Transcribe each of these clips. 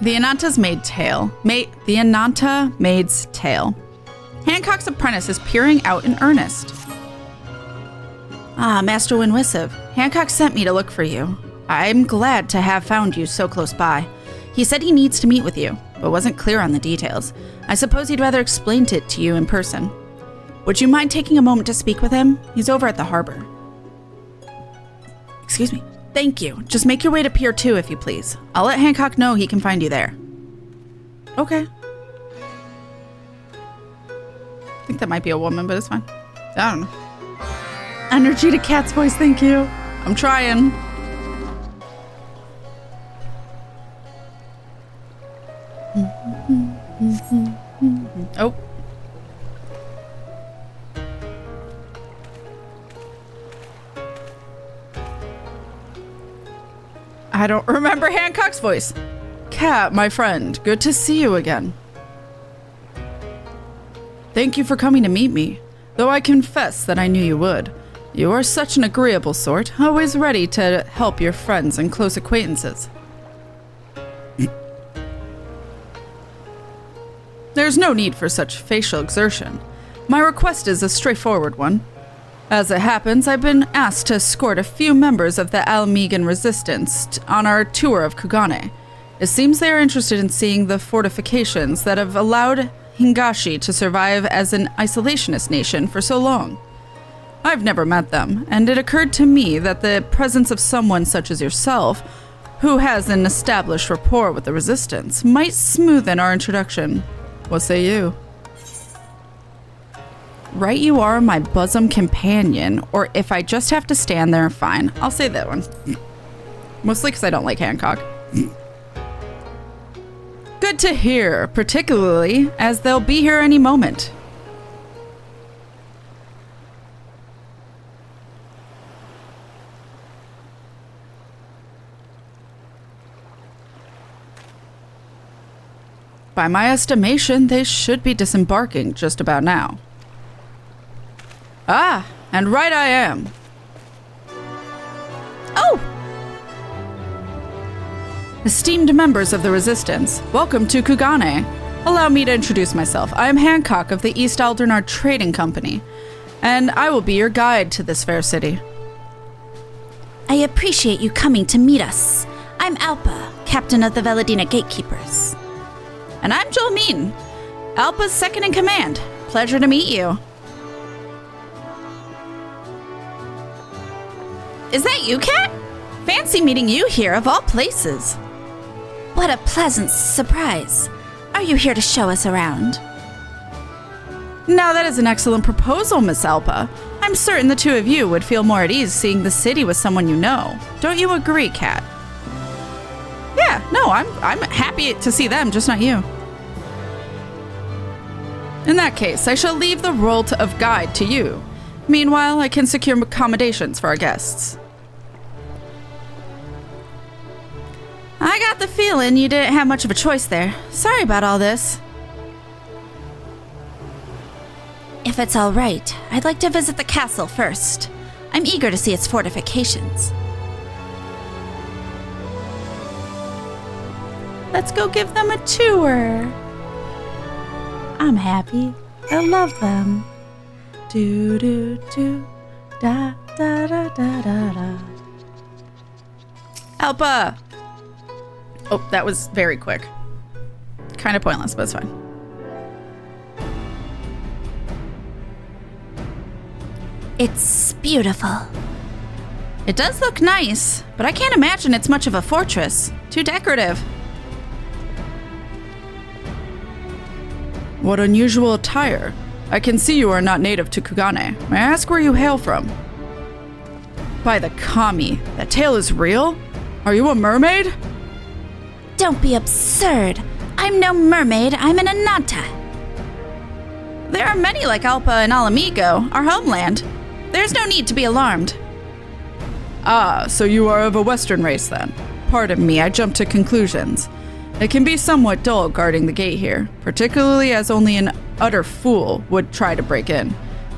The Ananta's The Ananta Maid's Tale. Hancock's apprentice is peering out in earnest. Ah, Master Winwissive. Hancock sent me to look for you. I'm glad to have found you so close by. He said he needs to meet with you, but wasn't clear on the details. I suppose he'd rather explain it to you in person. Would you mind taking a moment to speak with him? He's over at the harbor. Excuse me. Thank you. Just make your way to Pier 2 if you please. I'll let Hancock know he can find you there. Okay. I think that might be a woman, but it's fine. I don't know. Energy to Kat's voice, thank you. I'm trying. Oh. I don't remember Hancock's voice. Kat, my friend, good to see you again. Thank you for coming to meet me, though I confess that I knew you would. You are such an agreeable sort, always ready to help your friends and close acquaintances. There's no need for such facial exertion. My request is a straightforward one. As it happens, I've been asked to escort a few members of the Almegan resistance on our tour of Kugane. It seems they are interested in seeing the fortifications that have allowed Hingashi to survive as an isolationist nation for so long. I've never met them, and it occurred to me that the presence of someone such as yourself, who has an established rapport with the resistance, might smoothen our introduction. What say you? Right, you are my bosom companion, or if I just have to stand there, fine. I'll say that one. Mostly because I don't like Hancock. Good to hear, particularly as they'll be here any moment. By my estimation, they should be disembarking just about now. Ah, and right I am. Oh! Esteemed members of the Resistance, welcome to Kugane. Allow me to introduce myself. I am Hancock of the East Aldernard Trading Company, and I will be your guide to this fair city. I appreciate you coming to meet us. I'm Alpa, captain of the Veladina Gatekeepers. And I'm Jolmine, Alpa's second in command. Pleasure to meet you. Is that you, Kat? Fancy meeting you here, of all places. What a pleasant surprise. Are you here to show us around? Now that is an excellent proposal, Miss Alpa. I'm certain the two of you would feel more at ease seeing the city with someone you know. Don't you agree, Kat? Yeah, no, I'm happy to see them, just not you. In that case, I shall leave the role of guide to you. Meanwhile, I can secure accommodations for our guests. I got the feeling you didn't have much of a choice there. Sorry about all this. If it's all right, I'd like to visit the castle first. I'm eager to see its fortifications. Let's go give them a tour. I'm happy. I love them. Do do do da da da da da da. Alpa! Oh, that was very quick. Kind of pointless, but it's fine. It's beautiful. It does look nice, but I can't imagine it's much of a fortress. Too decorative. What unusual attire. I can see you are not native to Kugane. May I ask where you hail from? By the kami, that tale is real? Are you a mermaid? Don't be absurd. I'm no mermaid, I'm an Ananta. There are many like Alpa in Alamigo, our homeland. There's no need to be alarmed. Ah, so you are of a Western race then. Pardon me, I jumped to conclusions. It can be somewhat dull guarding the gate here, particularly as only an utter fool would try to break in.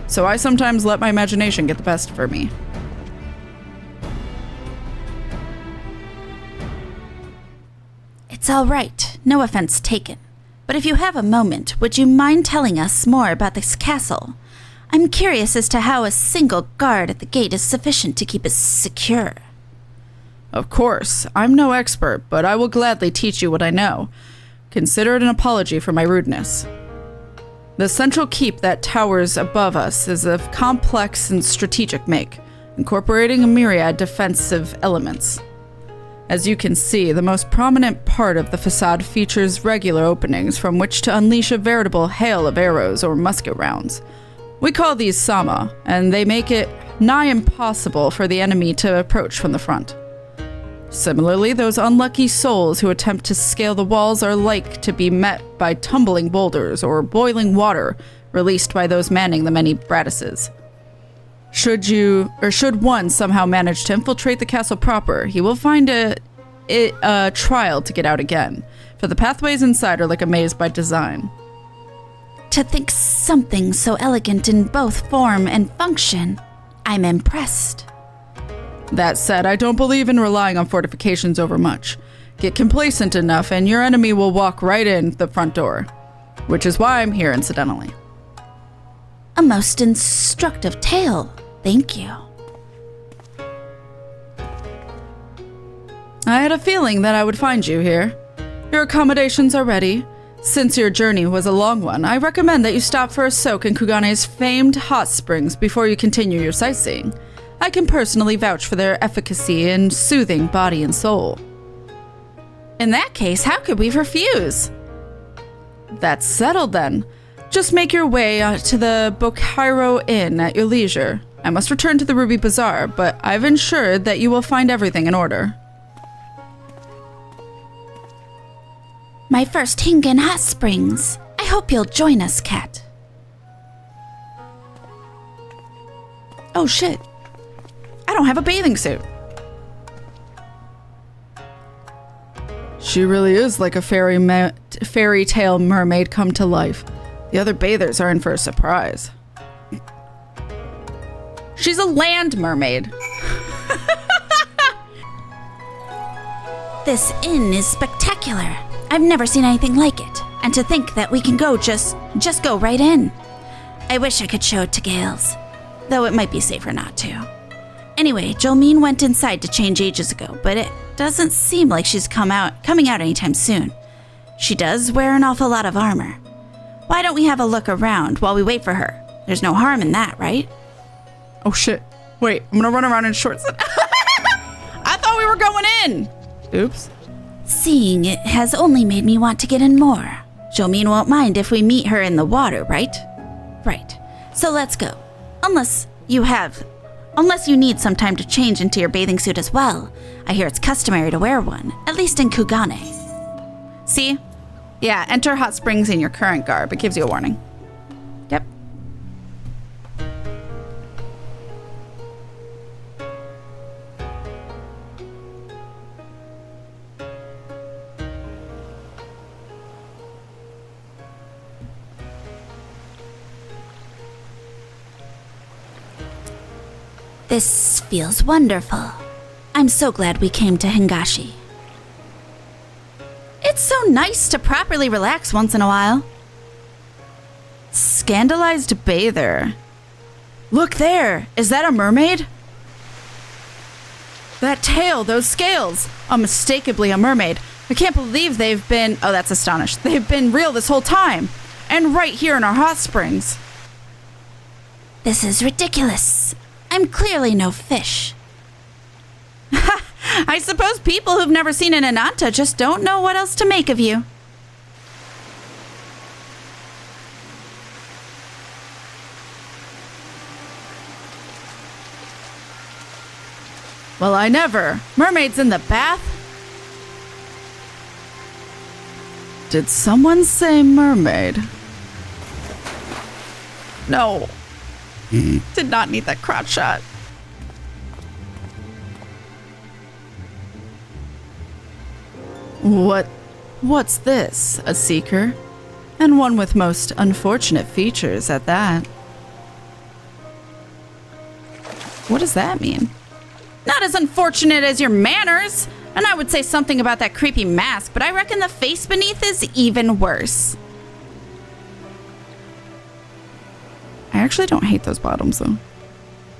So I sometimes let my imagination get the best for me. It's It's all right. No offense taken. But if you have a moment, would you mind telling us more about this castle? I'm curious as to how a single guard at the gate is sufficient to keep it secure. Of course. I'm no expert, but I will gladly teach you what I know. Consider it an apology for my rudeness. The central keep that towers above us is of complex and strategic make, incorporating a myriad defensive elements. As you can see, the most prominent part of the facade features regular openings from which to unleash a veritable hail of arrows or musket rounds. We call these sama, and they make it nigh impossible for the enemy to approach from the front. Similarly, those unlucky souls who attempt to scale the walls are like to be met by tumbling boulders or boiling water released by those manning the many brattices. Should one somehow manage to infiltrate the castle proper, he will find a trial to get out again, for the pathways inside are like a maze by design. To think something so elegant in both form and function, I'm impressed. That said, I don't believe in relying on fortifications overmuch. Get complacent enough and your enemy will walk right in the front door. Which is why I'm here, incidentally. A most instructive tale. Thank you. I had a feeling that I would find you here. Your accommodations are ready. Since your journey was a long one, I recommend that you stop for a soak in Kugane's famed hot springs before you continue your sightseeing. I can personally vouch for their efficacy in soothing body and soul. In that case, how could we refuse? That's settled then. Just make your way to the Bokairo Inn at your leisure. I must return to the Ruby Bazaar, but I've ensured that you will find everything in order. My first Hingen hot springs. I hope you'll join us, Kat. Oh shit. I don't have a bathing suit. She really is like a fairy tale mermaid come to life. The other bathers are in for a surprise. She's a land mermaid. This inn is spectacular. I've never seen anything like it. And to think that we can go just go right in. I wish I could show it to Gales, though it might be safer not to. Anyway, Jolene went inside to change ages ago, but it doesn't seem like she's coming out anytime soon. She does wear an awful lot of armor. Why don't we have a look around while we wait for her? There's no harm in that, right? Oh shit. Wait, I'm gonna run around in shorts. I thought we were going in! Oops. Seeing it has only made me want to get in more. Jolene won't mind if we meet her in the water, right? Right. So let's go. Unless you need some time to change into your bathing suit as well. I hear it's customary to wear one, at least in Kugane. See? Yeah, enter hot springs in your current garb. It gives you a warning. Yep. This feels wonderful. I'm so glad we came to Hingashi. It's so nice to properly relax once in a while. Scandalized bather. Look there! Is that a mermaid? That tail, those scales! Unmistakably a mermaid. I can't believe they've been... Oh, that's astonished. They've been real this whole time. And right here in our hot springs. This is ridiculous. I'm clearly no fish. I suppose people who've never seen an Ananta just don't know what else to make of you. Well, I never. Mermaids in the bath? Did someone say mermaid? No. Did not need that crotch shot. What's this? A seeker? And one with most unfortunate features at that. What does that mean? Not as unfortunate as your manners! And I would say something about that creepy mask, but I reckon the face beneath is even worse. I actually don't hate those bottoms, though.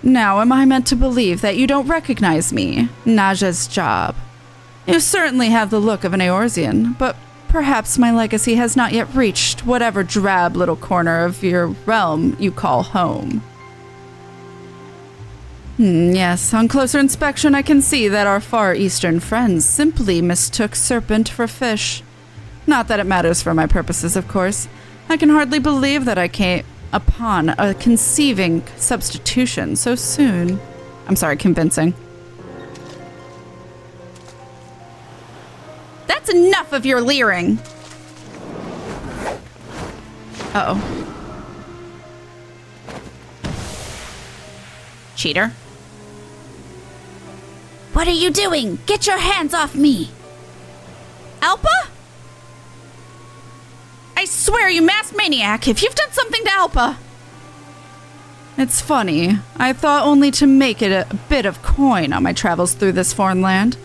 Now, am I meant to believe that you don't recognize me, Naja's job? You certainly have the look of an Eorzean, but perhaps my legacy has not yet reached whatever drab little corner of your realm you call home. Yes, on closer inspection I can see that our Far Eastern friends simply mistook serpent for fish. Not that it matters for my purposes, of course. I can hardly believe that I came upon a conceiving substitution so soon. I'm sorry, convincing. That's enough of your leering. Uh-oh. Cheater. What are you doing? Get your hands off me. Alpa? I swear, you masked maniac, if you've done something to Alpa. It's funny. I thought only to make it a bit of coin on my travels through this foreign land,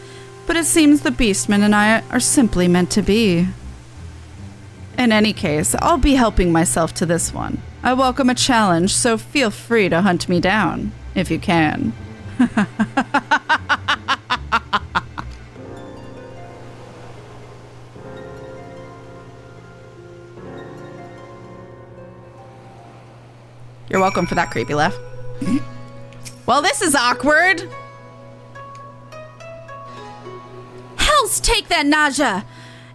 but it seems the Beastman and I are simply meant to be. In any case, I'll be helping myself to this one. I welcome a challenge, so feel free to hunt me down, if you can. You're welcome for that creepy laugh. Well, this is awkward. Hell's take that Naja!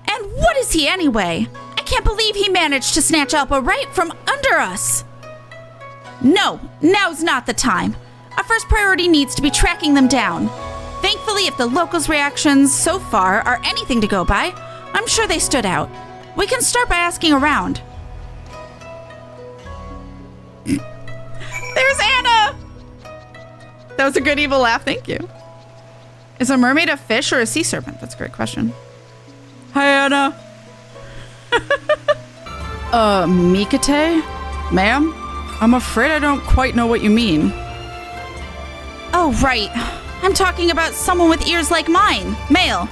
And what is he anyway? I can't believe he managed to snatch Alpa right from under us. No, now's not the time. Our first priority needs to be tracking them down. Thankfully, if the locals' reactions so far are anything to go by, I'm sure they stood out. We can start by asking around. There's Anna! That was a good evil laugh, thank you. Is a mermaid a fish or a sea serpent? That's a great question. Hi, Anna. Mikate? Ma'am? I'm afraid I don't quite know what you mean. Oh, right. I'm talking about someone with ears like mine. Male.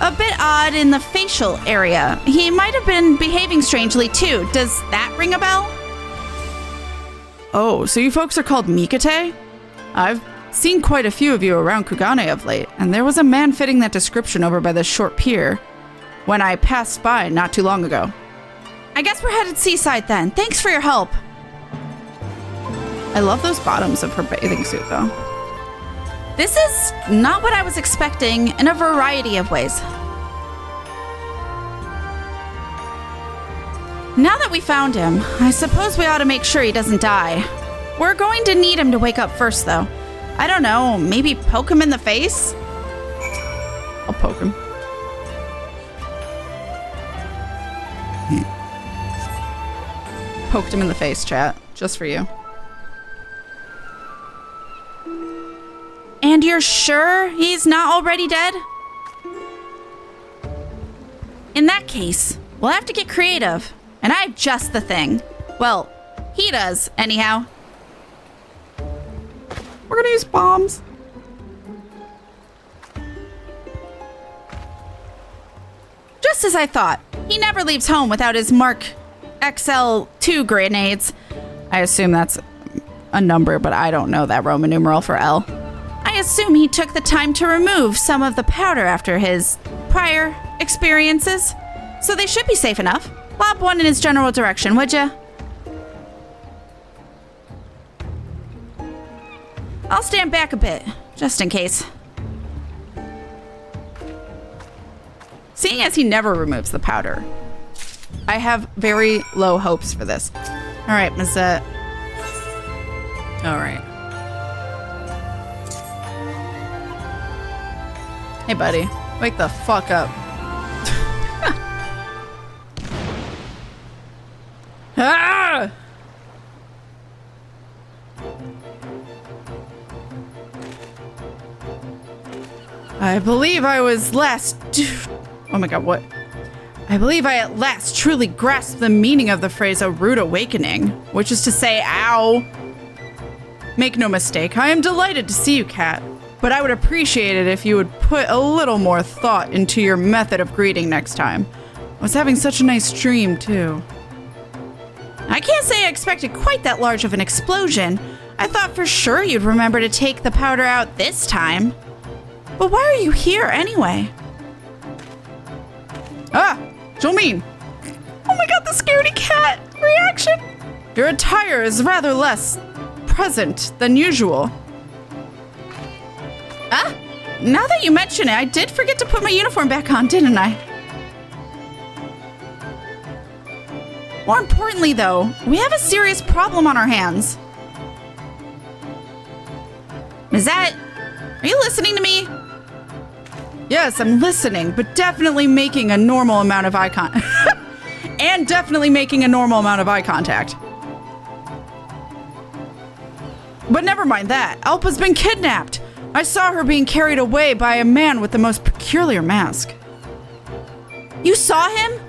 A bit odd in the facial area. He might have been behaving strangely, too. Does that ring a bell? Oh, so you folks are called Mikate? I've seen quite a few of you around Kugane of late, and there was a man fitting that description over by this short pier when I passed by not too long ago. I guess we're headed seaside then. Thanks for your help. I love those bottoms of her bathing suit, though. This is not what I was expecting in a variety of ways. Now that we found him, I suppose we ought to make sure he doesn't die. We're going to need him to wake up first, though. I don't know, maybe poke him in the face? I'll poke him. Poked him in the face, chat. Just for you. And you're sure he's not already dead? In that case, we'll have to get creative. And I have just the thing. Well, he does, anyhow. We're gonna use bombs. Just as I thought. He never leaves home without his Mark XL2 grenades. I assume that's a number, but I don't know that Roman numeral for L. I assume he took the time to remove some of the powder after his prior experiences. So they should be safe enough. Lob one in his general direction, would ya? I'll stand back a bit, just in case. Seeing as he never removes the powder, I have very low hopes for this. All right, Mazette. All right. Hey, buddy. Wake the fuck up. Ah! I believe I was last... Oh my god, what? I believe I at last truly grasped the meaning of the phrase a rude awakening, which is to say, ow. Make no mistake, I am delighted to see you, Kat. but I would appreciate it if you would put a little more thought into your method of greeting next time. I was having such a nice dream, too. I can't say I expected quite that large of an explosion. I thought for sure you'd remember to take the powder out this time. But why are you here anyway? Ah! Jolmine! Oh my god, the scaredy cat reaction! Your attire is rather less present than usual. Ah! Now that you mention it, I did forget to put my uniform back on, didn't I? More importantly, though, we have a serious problem on our hands. Are you listening to me? Yes, I'm listening, but definitely making a normal amount of eye contact. And definitely making a normal amount of eye contact. But never mind that. Alpa's been kidnapped. I saw her being carried away by a man with the most peculiar mask. You saw him?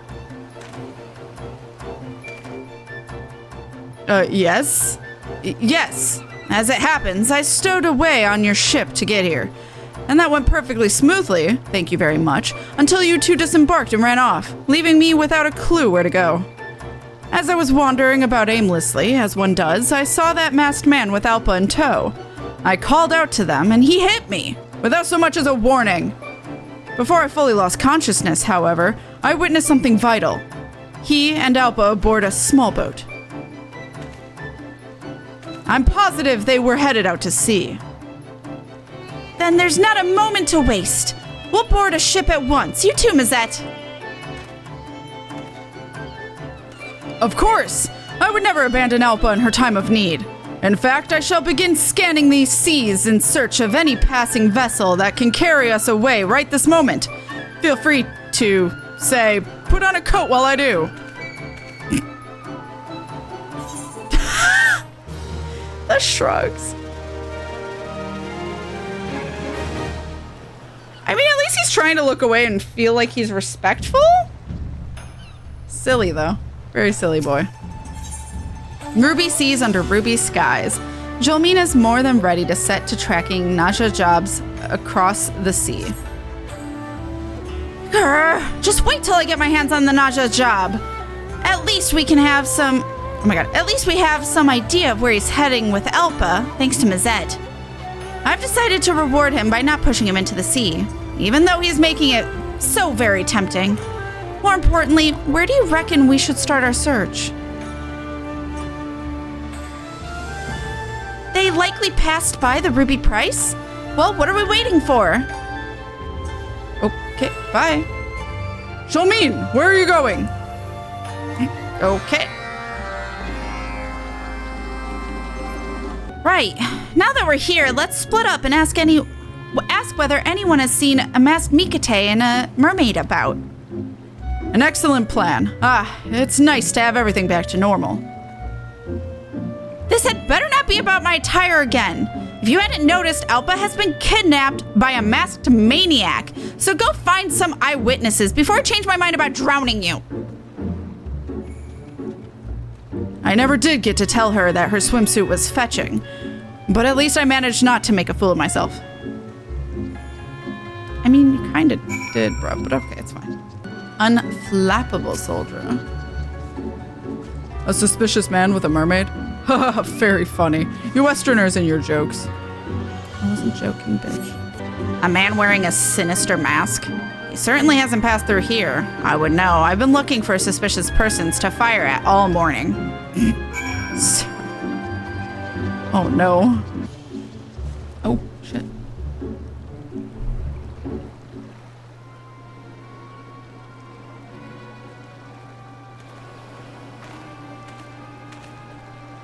Yes. Yes. As it happens, I stowed away on your ship to get here. And that went perfectly smoothly, thank you very much, until you two disembarked and ran off, leaving me without a clue where to go. As I was wandering about aimlessly, as one does, I saw that masked man with Alpa in tow. I called out to them, and he hit me, without so much as a warning. Before I fully lost consciousness, however, I witnessed something vital. He and Alpa aboard a small boat. I'm positive they were headed out to sea. Then there's not a moment to waste. We'll board a ship at once. You too, Mazette. Of course! I would never abandon Alpa in her time of need. In fact, I shall begin scanning these seas in search of any passing vessel that can carry us away right this moment. Feel free to, say, put on a coat while I do. The shrugs. I mean, at least he's trying to look away and feel like he's respectful. Silly, though. Very silly boy. Ruby seas under ruby skies. Jolmine is more than ready to set to tracking Naja jobs across the sea. Grr, just wait till I get my hands on the Naja job. At least we can have some... Oh my god, at least we have some idea of where he's heading with Alpa, thanks to Mazette. I've decided to reward him by not pushing him into the sea, even though he's making it so very tempting. More importantly, where do you reckon we should start our search? They likely passed by the ruby price? Well, what are we waiting for? Okay, bye. Jolmine, where are you going? Okay. Right. Now that we're here, let's split up and ask whether anyone has seen a masked Mikate and a mermaid about. An excellent plan. Ah, it's nice to have everything back to normal. This had better not be about my attire again. If you hadn't noticed, Alpa has been kidnapped by a masked maniac. So go find some eyewitnesses before I change my mind about drowning you. I never did get to tell her that her swimsuit was fetching, but at least I managed not to make a fool of myself. I mean, you kind of did, bro, but okay, it's fine. Unflappable soldier. A suspicious man with a mermaid? Haha, very funny. You Westerners and your jokes. I wasn't joking, bitch. A man wearing a sinister mask? He certainly hasn't passed through here. I would know. I've been looking for suspicious persons to fire at all morning. Oh no. Oh, shit.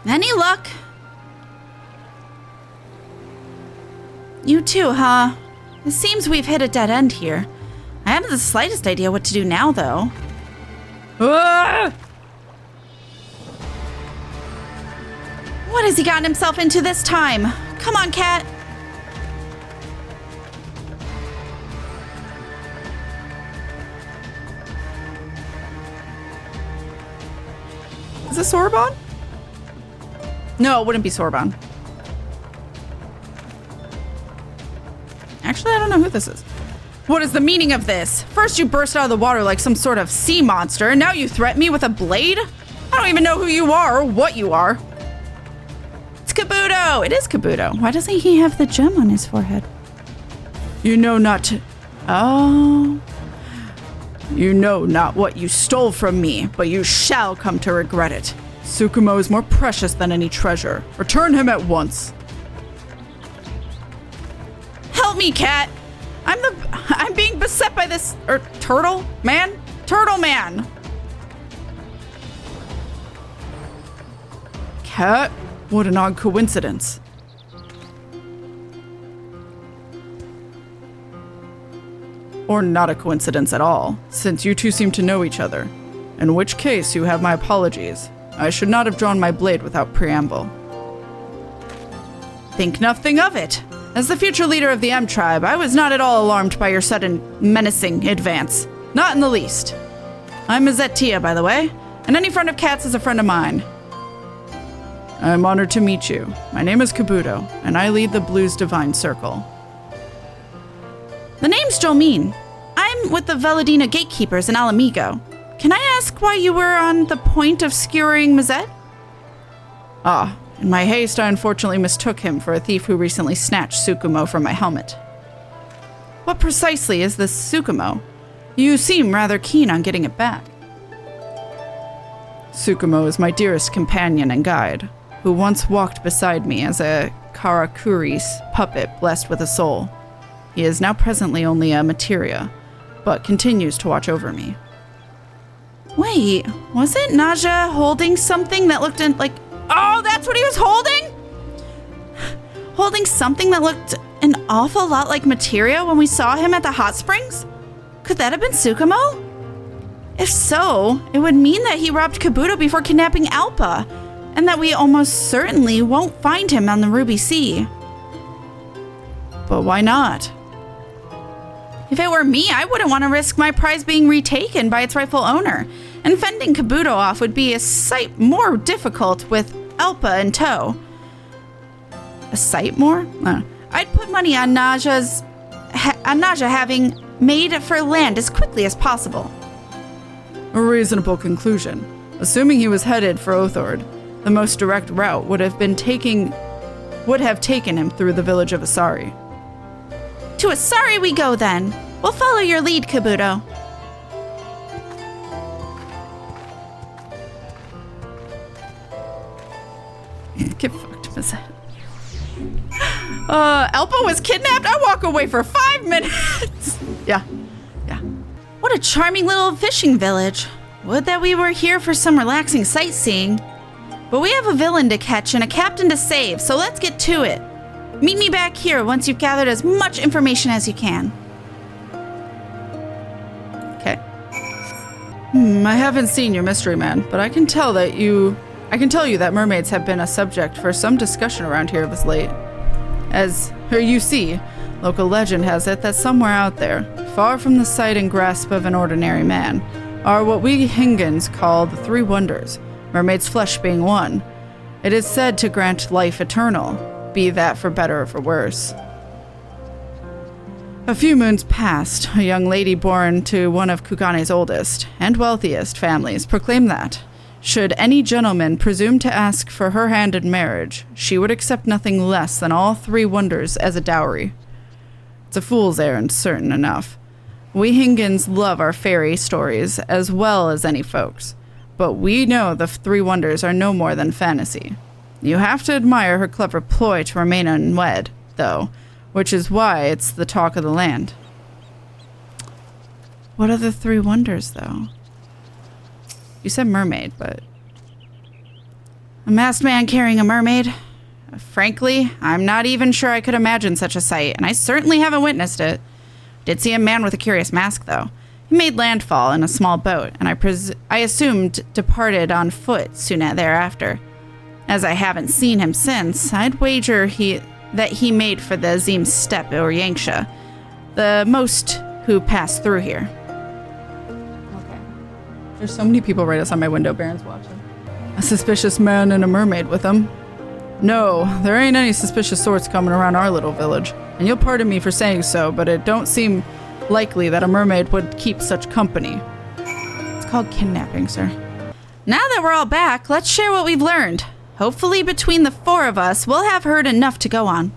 Any luck? You too, huh? It seems we've hit a dead end here. I haven't the slightest idea what to do now, though. Ah! What has he gotten himself into this time? Come on, Kat. Is this Sorbonne? No, it wouldn't be Sorbonne. Actually, I don't know who this is. What is the meaning of this? First you burst out of the water like some sort of sea monster, and now you threaten me with a blade? I don't even know who you are or what you are. It's Kabuto! It is Kabuto. Why doesn't he have the gem on his forehead? You know not to... Oh... You know not what you stole from me, but you shall come to regret it. Tsukumo is more precious than any treasure. Return him at once. Help me, Cat! I'm being beset by this... Turtle Man? Turtle Man! Cat? What an odd coincidence. Or not a coincidence at all, since you two seem to know each other. In which case, you have my apologies. I should not have drawn my blade without preamble. Think nothing of it. As the future leader of the M Tribe, I was not at all alarmed by your sudden, menacing advance. Not in the least. I'm Mazette, by the way, and any friend of Cat's is a friend of mine. I'm honored to meet you. My name is Kabuto, and I lead the Blues Divine Circle. The name's Jolmine. I'm with the Veladina Gatekeepers in Alamigo. Can I ask why you were on the point of skewering Mazette? Ah, in my haste, I unfortunately mistook him for a thief who recently snatched Tsukumo from my helmet. What precisely is this Tsukumo? You seem rather keen on getting it back. Tsukumo is my dearest companion and guide, who once walked beside me as a Karakuri's puppet blessed with a soul. He is now presently only a materia, but continues to watch over me. Wait, wasn't Naja holding something that looked like... Oh, that's what he was holding? Holding something that looked an awful lot like materia when we saw him at the hot springs? Could that have been Tsukumo? If so, it would mean that he robbed Kabuto before kidnapping Alpa, and that we almost certainly won't find him on the Ruby Sea. But why not? If it were me, I wouldn't want to risk my prize being retaken by its rightful owner, and fending Kabuto off would be a sight more difficult with Alpa in tow. A sight more? I'd put money on Naja having made for land as quickly as possible. A reasonable conclusion. Assuming he was headed for Othord, the most direct route would have taken him through the village of Asari. To Asari we go then. We'll follow your lead, Kabuto. Get fucked, Miss. Alpa was kidnapped? I walk away for 5 minutes. Yeah. What a charming little fishing village. Would that we were here for some relaxing sightseeing. But we have a villain to catch and a captain to save, so let's get to it. Meet me back here once you've gathered as much information as you can. Okay. I haven't seen your mystery man, but I can tell you that mermaids have been a subject for some discussion around here of late. You see, local legend has it that somewhere out there, far from the sight and grasp of an ordinary man, are what we Hingans call the Three Wonders, mermaid's flesh being one. It is said to grant life eternal, be that for better or for worse. A few moons past, a young lady born to one of Kugane's oldest and wealthiest families proclaimed that, should any gentleman presume to ask for her hand in marriage, she would accept nothing less than all 3 wonders as a dowry. It's a fool's errand, certain enough. We Hingans love our fairy stories as well as any folks, but we know the 3 wonders are no more than fantasy. You have to admire her clever ploy to remain unwed, though, which is why it's the talk of the land. What are the 3 wonders, though? You said mermaid, but... A masked man carrying a mermaid? Frankly, I'm not even sure I could imagine such a sight, and I certainly haven't witnessed it. Did see a man with a curious mask, though. He made landfall in a small boat, and I assumed departed on foot soon thereafter. As I haven't seen him since, I'd wager that he made for the Azim Steppe or Yanksha, the most who passed through here. Okay. There's so many people right outside my window. Baron's watching. A suspicious man and a mermaid with him. No, there ain't any suspicious sorts coming around our little village. And you'll pardon me for saying so, but it don't seem likely that a mermaid would keep such company. It's called kidnapping, sir. Now that we're all back, let's share what we've learned. Hopefully between the four of us, we'll have heard enough to go on.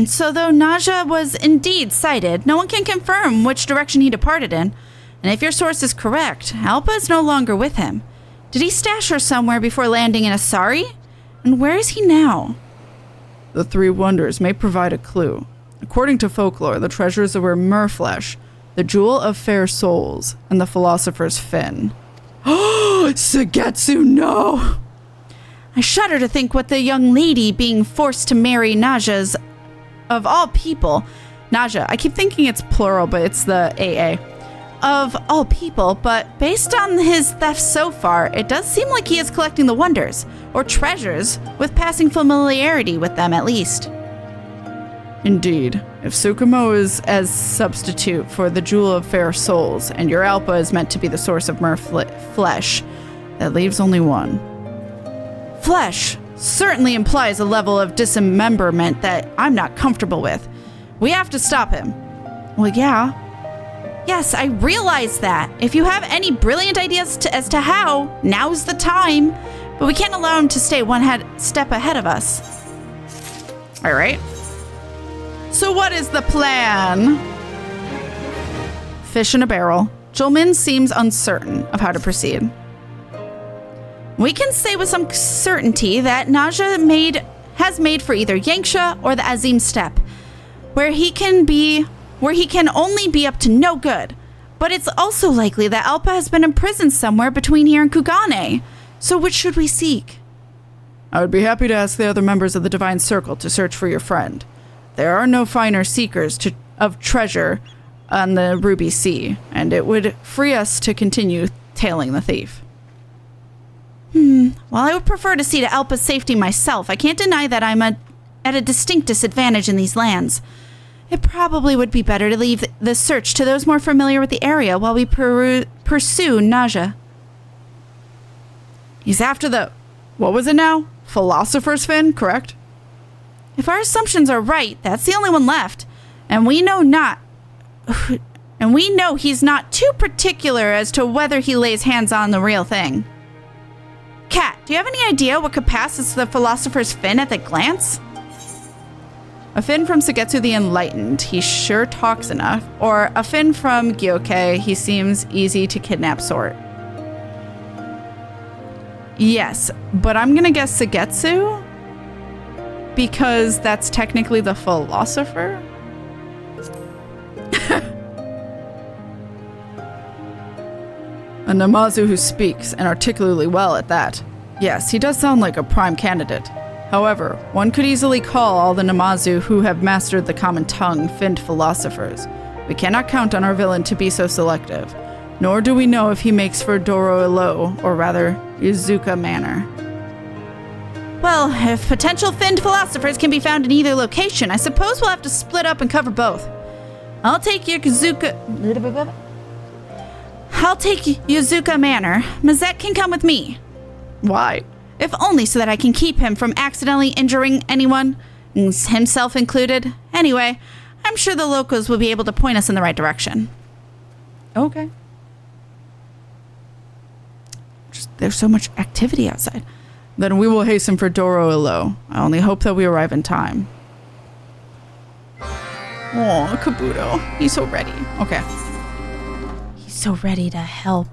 So though Naja was indeed sighted, no one can confirm which direction he departed in. And if your source is correct, Alpa is no longer with him. Did he stash her somewhere before landing in Asari? And where is he now? The three wonders may provide a clue. According to folklore, the treasures were merflesh, the jewel of fair souls, and the philosopher's fin. Oh, Sugetsu, no! I shudder to think what the young lady being forced to marry Naja's, of all people, Naja, I keep thinking it's plural, but it's the AA. Of all people, but based on his theft so far, it does seem like he is collecting the wonders, or treasures, with passing familiarity with them at least. Indeed, if Tsukumo is as substitute for the jewel of fair souls, and your Alpa is meant to be the source of flesh, that leaves only one. Flesh certainly implies a level of dismemberment that I'm not comfortable with. We have to stop him. Well, yeah. Yes, I realize that. If you have any brilliant ideas as to how, now's the time. But we can't allow him to stay one step ahead of us. All right. So what is the plan? Fish in a barrel. Julmin seems uncertain of how to proceed. We can say with some certainty that Naja has made for either Yanxia or the Azim Steppe, where he can only be up to no good. But it's also likely that Alpa has been imprisoned somewhere between here and Kugane. So which should we seek? I would be happy to ask the other members of the Divine Circle to search for your friend. There are no finer seekers of treasure on the Ruby Sea, and it would free us to continue tailing the thief. While I would prefer to see to Alpa's safety myself, I can't deny that I'm at a distinct disadvantage in these lands. It probably would be better to leave the search to those more familiar with the area while we pursue Naja. He's after the... what was it now? Philosopher's fin, correct? If our assumptions are right, that's the only one left. And we know he's not too particular as to whether he lays hands on the real thing. Kat, do you have any idea what could pass as the Philosopher's Fin at a glance? A fin from Sugetsu the Enlightened, he sure talks enough. Or a fin from Gyoke, he seems easy to kidnap sort. Yes, but I'm gonna guess Sugetsu? Because that's technically the philosopher? A Namazu who speaks, and articulately well at that. Yes, he does sound like a prime candidate. However, one could easily call all the Namazu who have mastered the common tongue finned philosophers. We cannot count on our villain to be so selective, nor do we know if he makes for Doro Ilo, or rather, Izuka Manor. Well, if potential finned philosophers can be found in either location, I suppose we'll have to split up and cover both. I'll take Yuzuka Manor. Mazette can come with me. Why? If only so that I can keep him from accidentally injuring anyone, himself included. Anyway, I'm sure the locals will be able to point us in the right direction. Okay. There's so much activity outside. Then we will hasten for Doro Ilo. I only hope that we arrive in time. Oh, Kabuto. He's so ready. Okay. He's so ready to help.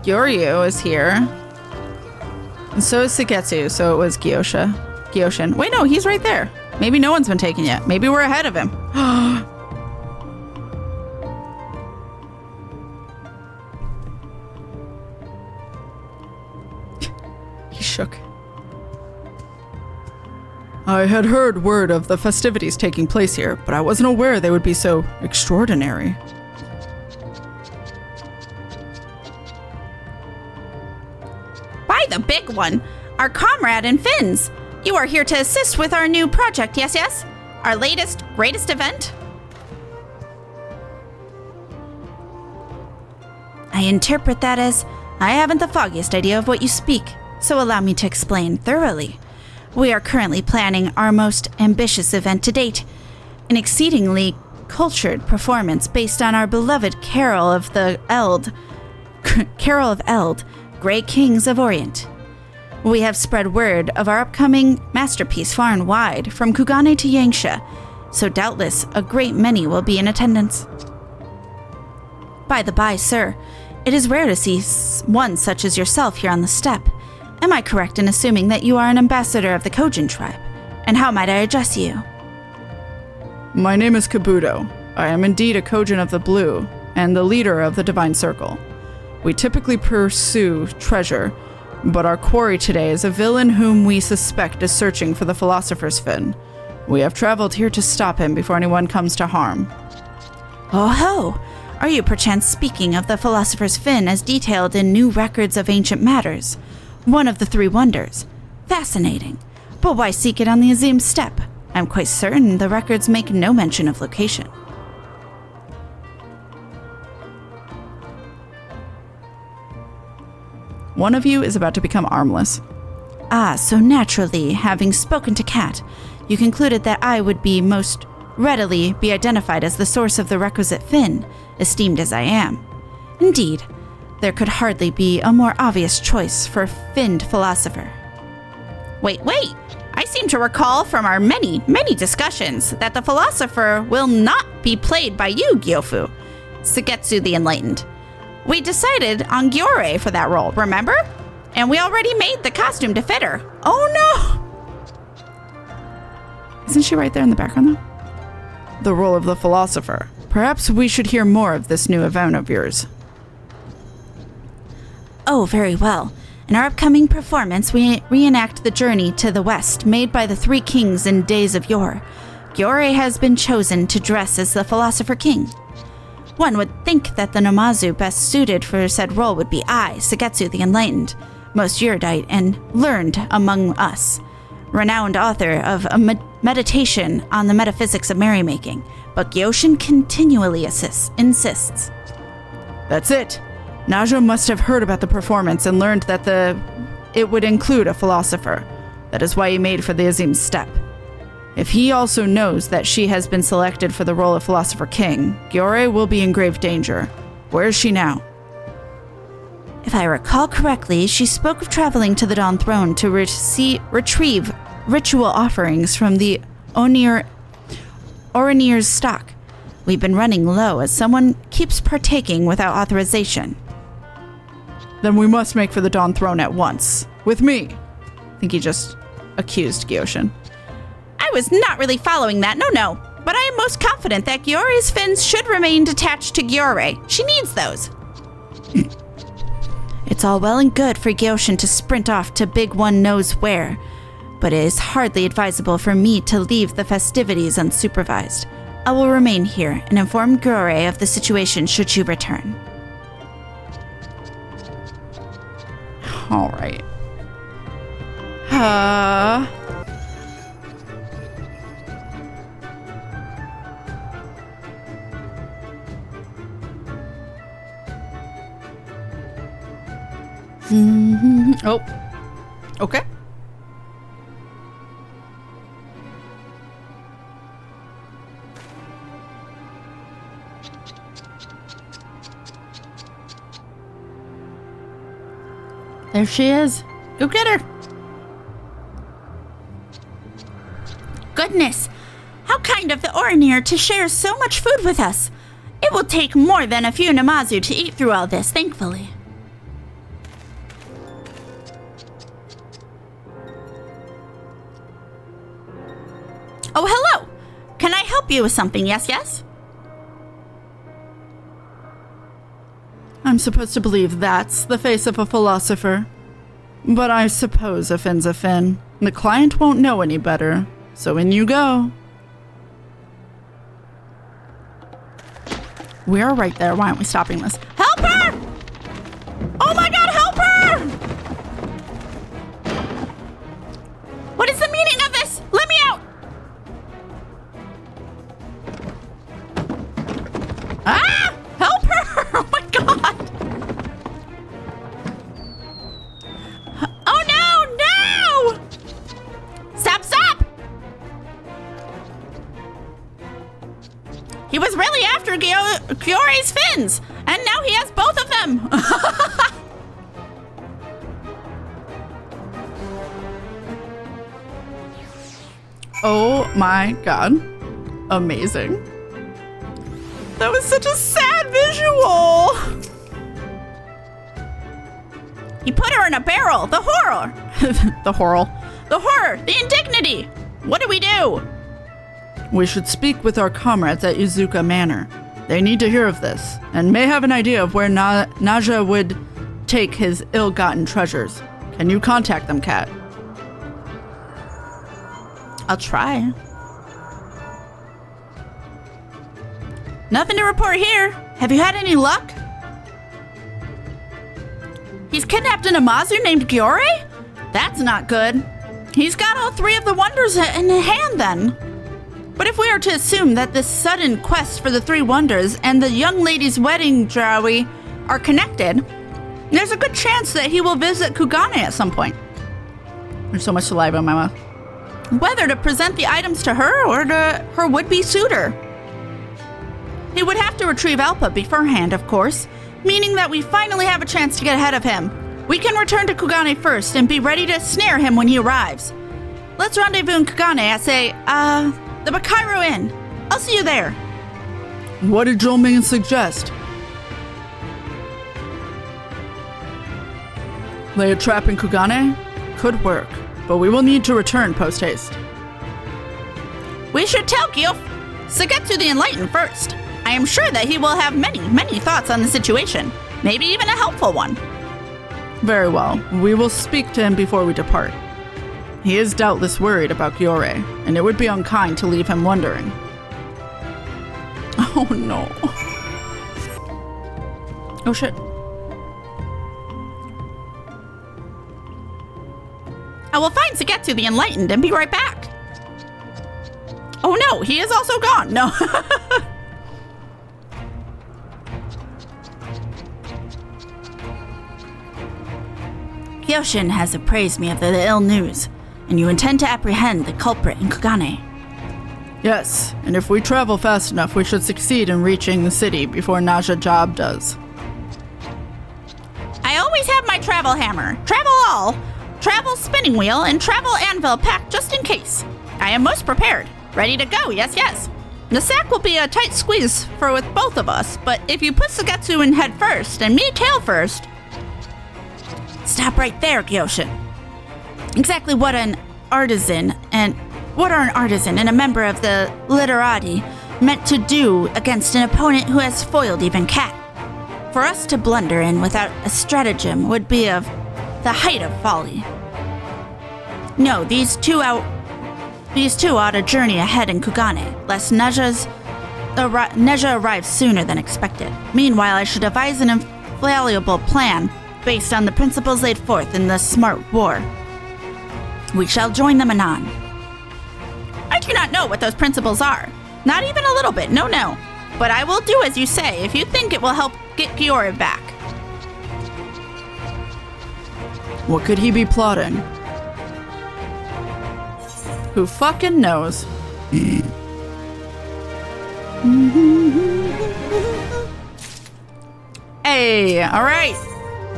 Gyoryu is here. And so is Sugetsu, so it was Gyoshin. Wait, no, he's right there. Maybe no one's been taken yet. Maybe we're ahead of him. He shook. I had heard word of the festivities taking place here, but I wasn't aware they would be so extraordinary. By the big one, our comrade and Finns. You are here to assist with our new project, yes? Our greatest event? I interpret that as, I haven't the foggiest idea of what you speak. so allow me to explain thoroughly. We are currently planning our most ambitious event to date, an exceedingly cultured performance based on our beloved Carol of Eld, Grey Kings of Orient. We have spread word of our upcoming masterpiece far and wide, from Kugane to Yangsha, so doubtless a great many will be in attendance. By the by, sir, it is rare to see one such as yourself here on the steppe. Am I correct in assuming that you are an ambassador of the Kojin tribe? And how might I address you? My name is Kabuto. I am indeed a Kojin of the Blue, and the leader of the Divine Circle. We typically pursue treasure, but our quarry today is a villain whom we suspect is searching for the Philosopher's Fin. We have traveled here to stop him before anyone comes to harm. Oh ho! Are you perchance speaking of the Philosopher's Fin as detailed in New Records of Ancient Matters? One of the Three Wonders. Fascinating. But why seek it on the Azim steppe? I'm quite certain the records make no mention of location. One of you is about to become armless. Ah, so naturally, having spoken to Kat, you concluded that I would be most readily be identified as the source of the requisite fin, esteemed as I am. Indeed, there could hardly be a more obvious choice for a finned philosopher. Wait! I seem to recall from our many discussions that the philosopher will not be played by you, Gyofu, Sugetsu the Enlightened. We decided on Gyore for that role, remember? And we already made the costume to fit her. Oh no! Isn't she right there in the background though? The role of the philosopher. Perhaps we should hear more of this new event of yours. Oh, very well. In our upcoming performance, we reenact the journey to the west made by the three kings in days of yore. Gyore has been chosen to dress as the Philosopher King. One would think that the Namazu best suited for said role would be I, Sugetsu the Enlightened, most erudite and learned among us, renowned author of a meditation on the metaphysics of merrymaking, but Gyoshin continually insists. That's it. Naja must have heard about the performance and learned that it would include a philosopher. That is why he made for the Azim steppe. If he also knows that she has been selected for the role of Philosopher King, Gyore will be in grave danger. Where is she now? If I recall correctly, she spoke of traveling to the Dawn Throne to retrieve ritual offerings from the Orinir's stock. We've been running low as someone keeps partaking without authorization. Then we must make for the Dawn Throne at once. With me. I think he just accused Gyoshin. I was not really following that, no. But I am most confident that Gyore's fins should remain detached to Gyore. She needs those. It's all well and good for Gyoshin to sprint off to big one knows where, but it is hardly advisable for me to leave the festivities unsupervised. I will remain here and inform Gyore of the situation should she return. All right. Oh. Okay. There she is. Go get her. Goodness, how kind of the Orinir to share so much food with us. It will take more than a few Namazu to eat through all this, thankfully. Oh, hello! Can I help you with something, yes? I'm supposed to believe that's the face of a philosopher. But I suppose a fin's a fin. The client won't know any better. So in you go. We're right there. Why aren't we stopping this? Help her! Oh my god, help her! What is the meaning of this? Let me out! Ah! Help her! Oh my god! Oh no! Gyore's fins, and now he has both of them. Oh my god. Amazing. That was such a sad visual. He put her in a barrel. The horror. The horror. The horror. The indignity. What do we do? We should speak with our comrades at Izuka Manor. They need to hear of this, and may have an idea of where Naja would take his ill-gotten treasures. Can you contact them, Kat? I'll try. Nothing to report here. Have you had any luck? He's kidnapped an Amazu named Gyore? That's not good. He's got all three of the wonders in hand then. But if we are to assume that this sudden quest for the three wonders and the young lady's wedding dowry are connected, there's a good chance that he will visit Kugane at some point. There's so much saliva in my mouth. Whether to present the items to her or to her would-be suitor. He would have to retrieve Alpa beforehand, of course, meaning that we finally have a chance to get ahead of him. We can return to Kugane first and be ready to snare him when he arrives. Let's rendezvous in Kugane at, say, the Bakairo Inn. I'll see you there. What did Jolming suggest? Lay a trap in Kugane? Could work, but we will need to return post-haste. We should tell Sagetsu the Enlightened first. I am sure that he will have many, many thoughts on the situation. Maybe even a helpful one. Very well. We will speak to him before we depart. He is doubtless worried about Gyore, and it would be unkind to leave him wondering. Oh no. Oh shit. I will find Sagetsu the Enlightened and be right back. Oh no, he is also gone. No. Kyoshin has appraised me of the ill news, and you intend to apprehend the culprit in Kugane. Yes, and if we travel fast enough, we should succeed in reaching the city before Naja Job does. I always have my travel hammer, travel spinning wheel, and travel anvil packed just in case. I am most prepared. Ready to go, yes. The sack will be a tight squeeze with both of us, but if you put Sagetsu in head first and me tail first... Stop right there, Kyoshin. Exactly what are an artisan and a member of the literati meant to do against an opponent who has foiled even Kat. For us to blunder in without a stratagem would be of the height of folly. No, these two ought to journey ahead in Kugane, lest Neja arrives sooner than expected. Meanwhile, I should devise an infallible plan based on the principles laid forth in the Smart War. We shall join them anon. I do not know what those principles are. Not even a little bit, no. But I will do as you say if you think it will help get Gyore back. What could he be plotting? Who fucking knows? Hey, alright.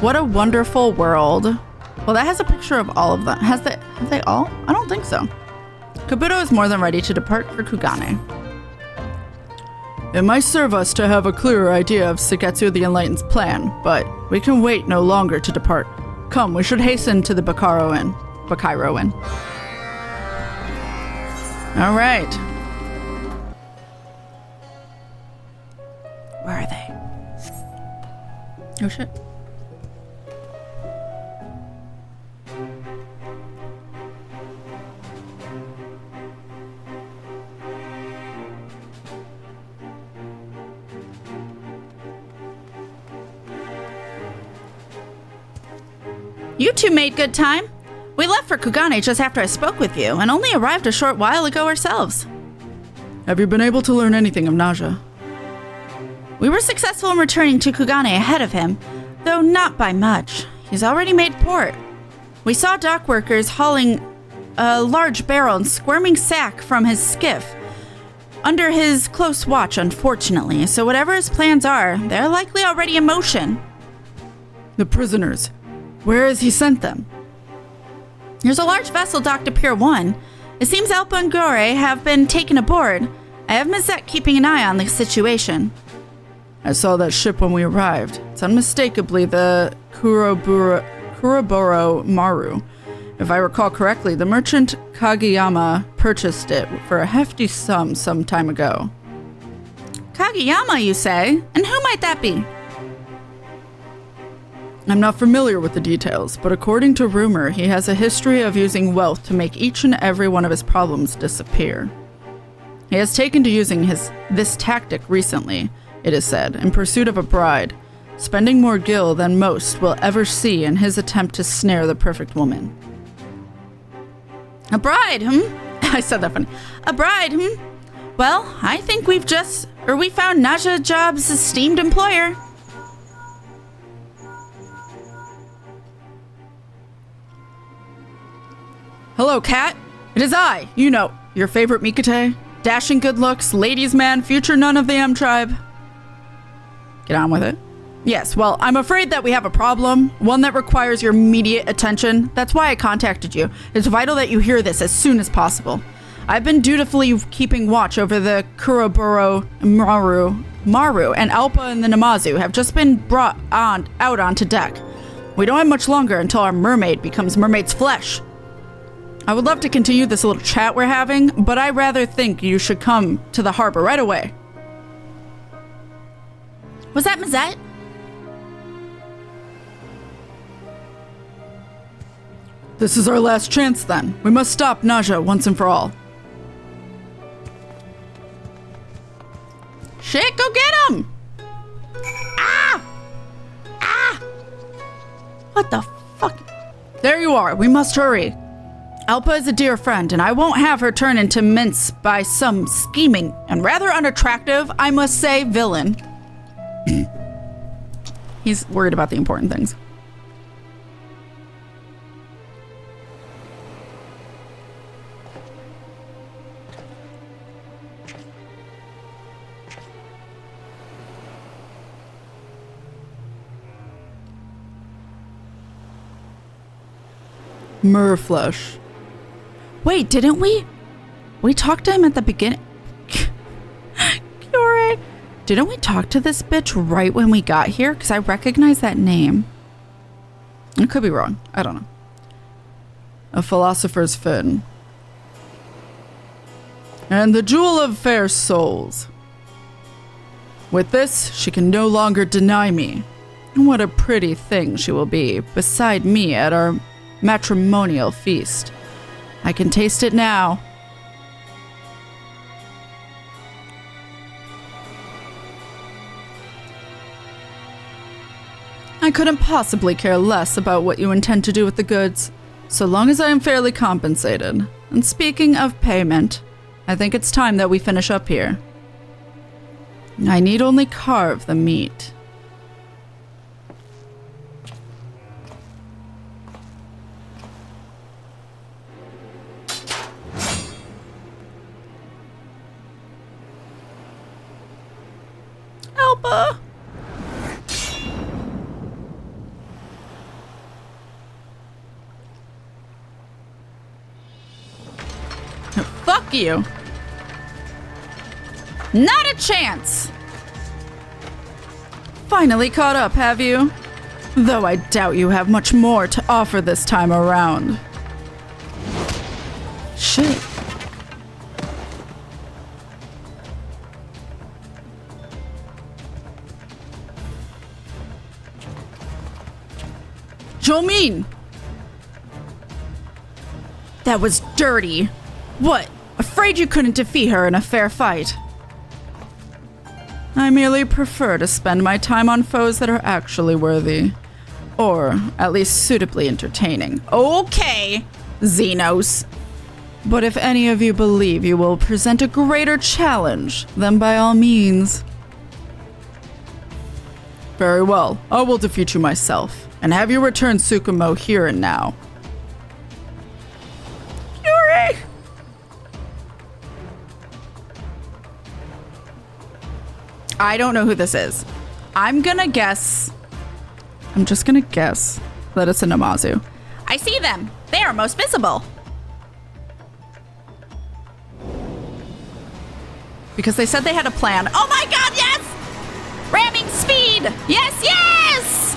What a wonderful world. Well, that has a picture of all of them. Have they all? I don't think so. Kabuto is more than ready to depart for Kugane. It might serve us to have a clearer idea of Sagetsu the Enlightened's plan, but we can wait no longer to depart. Come, we should hasten to the Bakairo Inn. All right. Where are they? Oh shit. You two made good time. We left for Kugane just after I spoke with you, and only arrived a short while ago ourselves. Have you been able to learn anything of Naja? We were successful in returning to Kugane ahead of him, though not by much. He's already made port. We saw dock workers hauling a large barrel and squirming sack from his skiff under his close watch, unfortunately, so whatever his plans are, they're likely already in motion. The prisoners. Where has he sent them? There's a large vessel docked at Pier 1. It seems Alpa and Gore have been taken aboard. I have Mizette keeping an eye on the situation. I saw that ship when we arrived. It's unmistakably the Kuroboro Maru. If I recall correctly, the merchant Kageyama purchased it for a hefty sum some time ago. Kageyama, you say? And who might that be? I'm not familiar with the details, but according to rumor, he has a history of using wealth to make each and every one of his problems disappear. He has taken to using this tactic recently, it is said, in pursuit of a bride, spending more gil than most will ever see in his attempt to snare the perfect woman. A bride, I said that funny. A bride, Well, I think we found Naja Job's esteemed employer. Hello, Kat. It is I. You know, your favorite Mikate. Dashing good looks, ladies' man, future nun of the M tribe. Get on with it. Yes, well, I'm afraid that we have a problem, one that requires your immediate attention. That's why I contacted you. It's vital that you hear this as soon as possible. I've been dutifully keeping watch over the Kuroboro Maru, and Alpa and the Namazu have just been brought out onto deck. We don't have much longer until our mermaid becomes mermaid's flesh. I would love to continue this little chat we're having, but I rather think you should come to the harbor right away. Was that Mizette? This is our last chance then. We must stop Naja once and for all. Shit, go get him! Ah! Ah! What the fuck? There you are. We must hurry. Alpa is a dear friend, and I won't have her turn into mince by some scheming and rather unattractive, I must say, villain. He's worried about the important things. Merflesh. Wait, didn't we? We talked to him at the beginning. Kyore. Didn't we talk to this bitch right when we got here? Because I recognize that name. I could be wrong. I don't know. A philosopher's fin. And the jewel of fair souls. With this, she can no longer deny me. And what a pretty thing she will be beside me at our matrimonial feast. I can taste it now. I couldn't possibly care less about what you intend to do with the goods, so long as I am fairly compensated. And speaking of payment, I think it's time that we finish up here. I need only carve the meat. Alpa! Fuck you! Not a chance! Finally caught up, have you? Though I doubt you have much more to offer this time around. Shit. Jomin! That was dirty. What? Afraid you couldn't defeat her in a fair fight? I merely prefer to spend my time on foes that are actually worthy. Or at least suitably entertaining. Okay, Xenos. But if any of you believe you will present a greater challenge, then by all means. Very well, I will defeat you myself, and have you return Tsukumo here and now. Yuri! I don't know who this is. I'm just gonna guess that it's a Namazu. I see them. They are most visible. Because they said they had a plan. Oh my god, yes! Ramming speed! Yes, yes!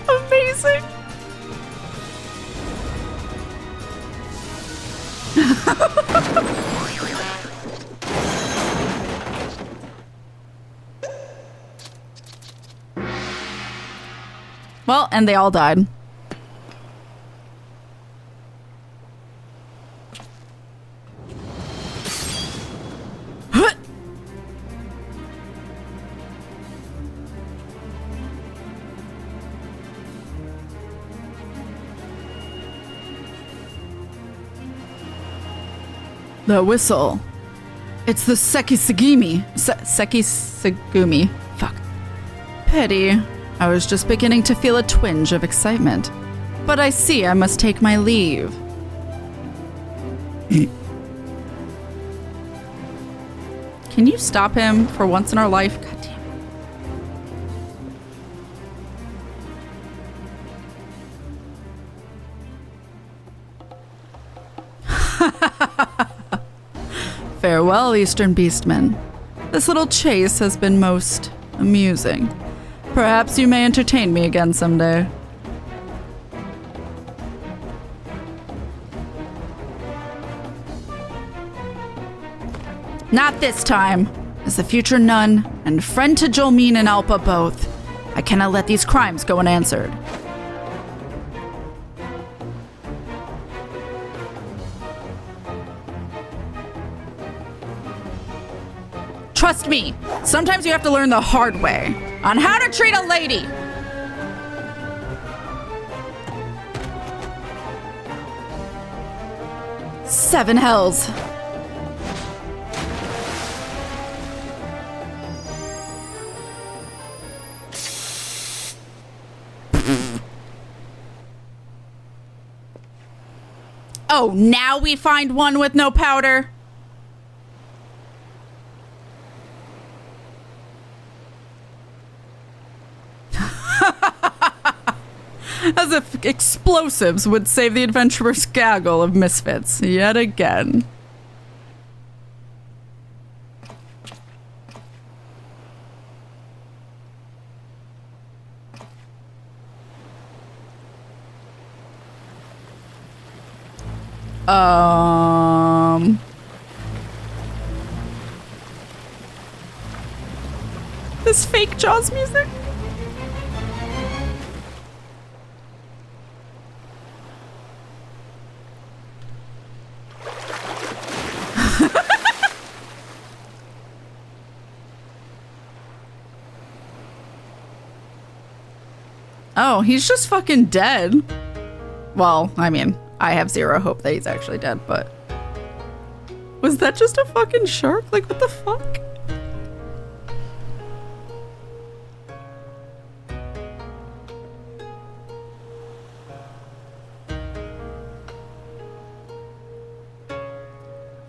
Amazing. Well, and they all died. The whistle. It's the Sekisagumi. Sekisagumi. Fuck. Pity. I was just beginning to feel a twinge of excitement. But I see I must take my leave. Can you stop him for once in our life? God damn. Farewell, Eastern Beastmen. This little chase has been most amusing. Perhaps you may entertain me again someday. Not this time. As the future nun and friend to Jolmine and Alpa both, I cannot let these crimes go unanswered. Trust me, sometimes you have to learn the hard way on how to treat a lady. Seven hells. Oh, now we find one with no powder? As if explosives would save the adventurer's gaggle of misfits yet again. This fake Jaws music? Oh, he's just fucking dead. Well, I mean, I have zero hope that he's actually dead, but... Was that just a fucking shark? Like, what the fuck?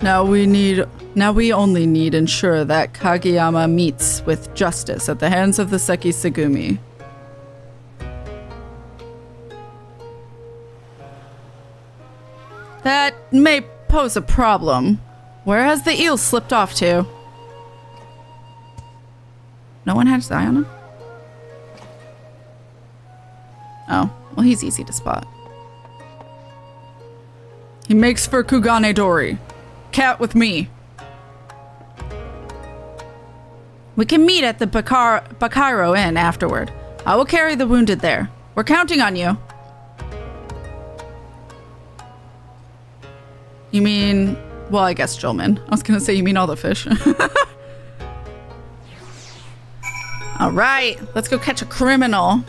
Now we only need ensure that Kageyama meets with justice at the hands of the Sekisagumi. That may pose a problem. Where has the eel slipped off to? No one had his eye on him? Oh, well, he's easy to spot. He makes for Kugane Dori. Cat with me. We can meet at the Bakairo Inn afterward. I will carry the wounded there. We're counting on you. You mean... Well, I guess Jolman. I was gonna say, you mean all the fish. All right, let's go catch a criminal.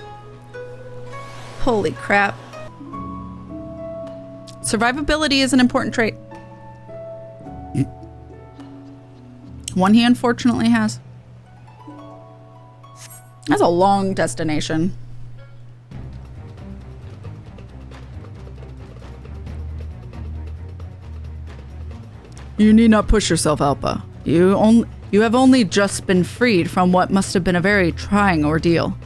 Holy crap. Survivability is an important trait. One he unfortunately has. That's a long destination. You need not push yourself, Alpa. You have only just been freed from what must have been a very trying ordeal.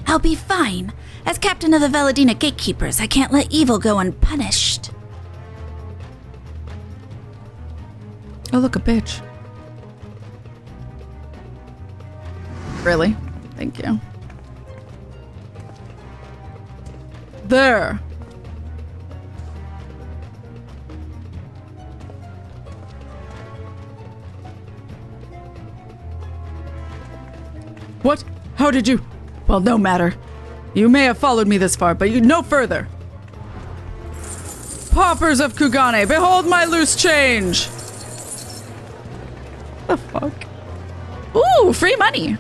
I'll be fine. As captain of the Veladina Gatekeepers, I can't let evil go unpunished. Oh, look, a bitch. Really? Thank you. There. What? How did you? Well, no matter. You may have followed me this far, but you no further. Paupers of Kugane, behold my loose change! The fuck? Ooh, free money!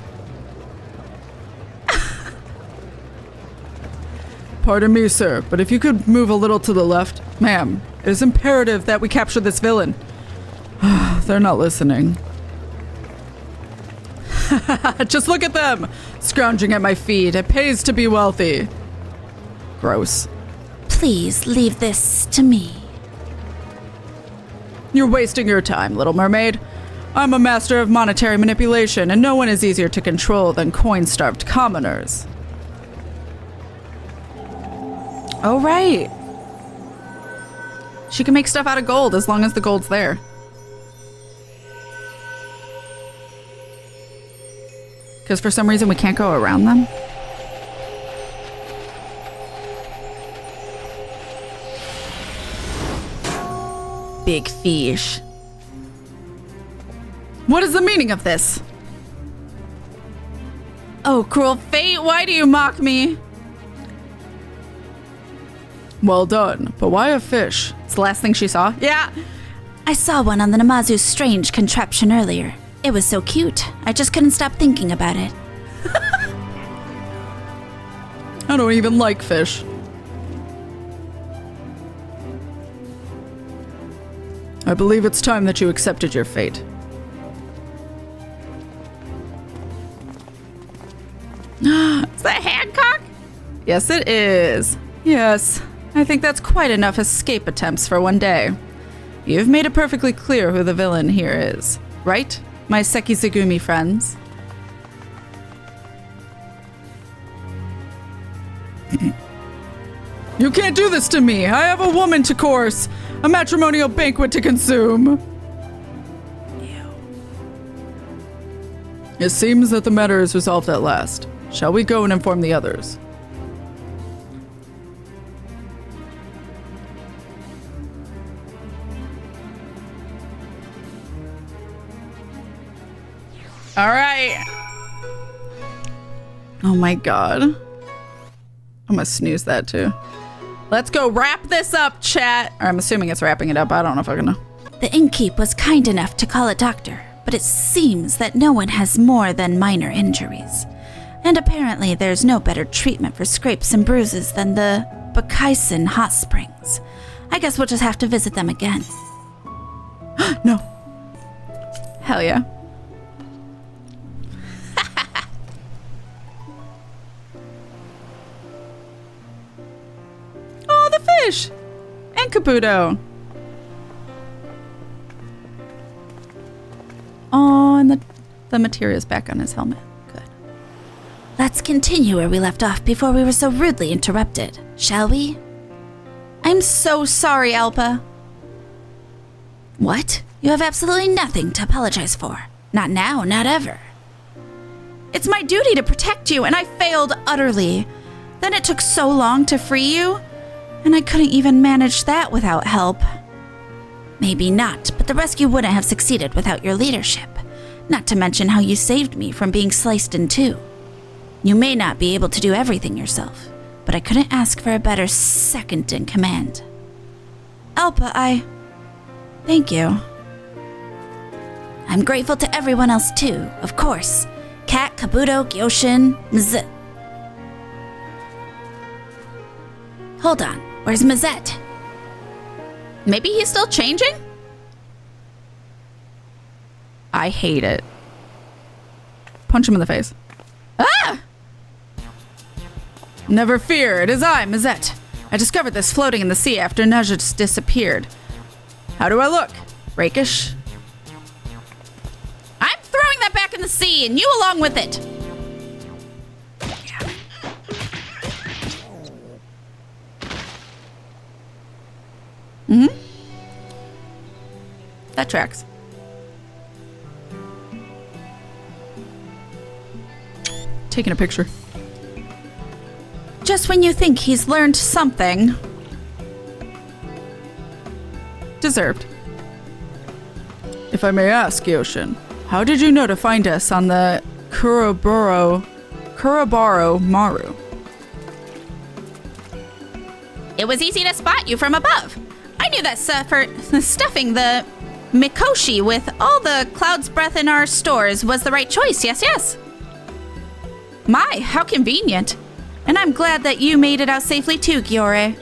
Pardon me, sir, but if you could move a little to the left. Ma'am, it is imperative that we capture this villain. They're not listening. Just look at them! Scrounging at my feet. It pays to be wealthy. Gross. Please leave this to me. You're wasting your time, Little Mermaid. I'm a master of monetary manipulation, and no one is easier to control than coin-starved commoners. Oh, right. She can make stuff out of gold as long as the gold's there. Because for some reason we can't go around them. Big fish. What is the meaning of this? Oh, cruel fate, why do you mock me? Well done, but why a fish? It's the last thing she saw? Yeah. I saw one on the Namazu's strange contraption earlier. It was so cute. I just couldn't stop thinking about it. I don't even like fish. I believe it's time that you accepted your fate. Is that Hancock? Yes, it is. Yes, I think that's quite enough escape attempts for one day. You've made it perfectly clear who the villain here is, right? My Sekizugumi friends. You can't do this to me! I have a woman to course! A matrimonial banquet to consume! Ew. It seems that the matter is resolved at last. Shall we go and inform the others? All right. Oh my god. I'm gonna snooze that too. Let's go wrap this up, chat. Or I'm assuming it's wrapping it up. I don't know if I'm gonna. The innkeep was kind enough to call a doctor, but it seems that no one has more than minor injuries. And apparently there's no better treatment for scrapes and bruises than the Bakaisen hot springs. I guess we'll just have to visit them again. No. Hell yeah. Fish and Kabuto. Oh, and the material's back on his helmet. Good. Let's continue where we left off before we were so rudely interrupted, shall we? I'm so sorry, Alpa. What? You have absolutely nothing to apologize for. Not now, not ever. It's my duty to protect you, and I failed utterly. Then it took so long to free you. And I couldn't even manage that without help. Maybe not, but the rescue wouldn't have succeeded without your leadership. Not to mention how you saved me from being sliced in two. You may not be able to do everything yourself, but I couldn't ask for a better second in command. Alpa, Thank you. I'm grateful to everyone else too, of course. Kat, Kabuto, Gyoshin, Mz. Hold on. Where's Mazette? Maybe he's still changing? I hate it. Punch him in the face. Ah! Never fear, it is I, Mazette. I discovered this floating in the sea after Najut disappeared. How do I look? Rakish? I'm throwing that back in the sea, and you along with it. Mm-hmm. That tracks. Taking a picture. Just when you think he's learned something. Deserved. If I may ask, Yoshin, how did you know to find us on the Kurobaro Maru? It was easy to spot you from above. I knew that for stuffing the Mikoshi with all the cloud's breath in our stores was the right choice. Yes, yes. My, how convenient. And I'm glad that you made it out safely too, Giore.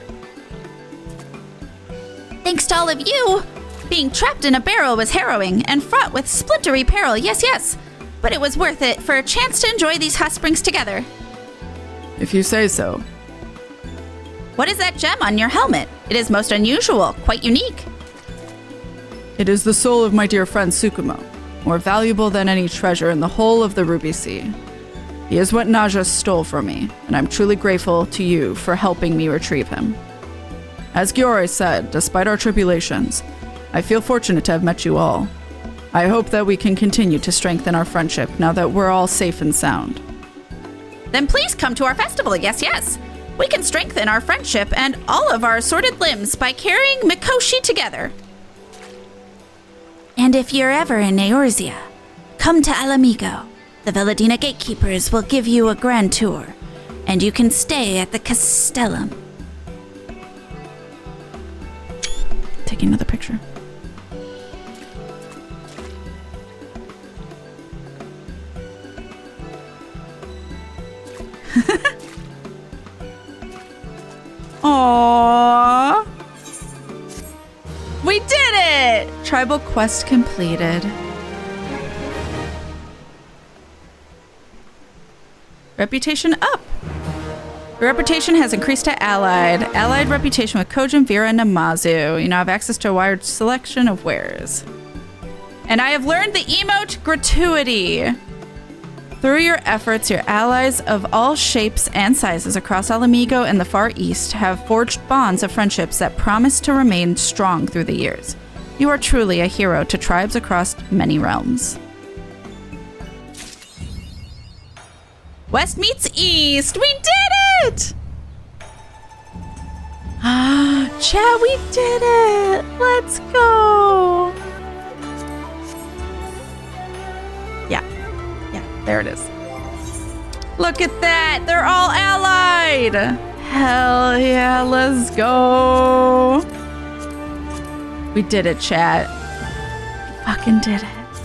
Thanks to all of you. Being trapped in a barrel was harrowing and fraught with splintery peril. Yes, yes. But it was worth it for a chance to enjoy these hot springs together. If you say so. What is that gem on your helmet? It is most unusual, quite unique. It is the soul of my dear friend Tsukumo, more valuable than any treasure in the whole of the Ruby Sea. He is what Naja stole from me, and I'm truly grateful to you for helping me retrieve him. As Giore said, despite our tribulations, I feel fortunate to have met you all. I hope that we can continue to strengthen our friendship now that we're all safe and sound. Then please come to our festival, yes, yes. We can strengthen our friendship and all of our assorted limbs by carrying Mikoshi together. And if you're ever in Eorzea, come to Alamigo. The Veladina gatekeepers will give you a grand tour, and you can stay at the Castellum. Taking another picture. Aww. We did it! Tribal quest completed. Reputation up. Your reputation has increased to Allied. Allied reputation with Kojin, Vera, and Namazu. You now have access to a wide selection of wares. And I have learned the emote gratuity. Through your efforts, your allies of all shapes and sizes across Alamigo and the Far East have forged bonds of friendships that promise to remain strong through the years. You are truly a hero to tribes across many realms. West meets East. We did it! Chat, we did it! Let's go! Yeah, there it is. Look at that! They're all allied! Hell yeah, let's go! We did it, chat. Fucking did it.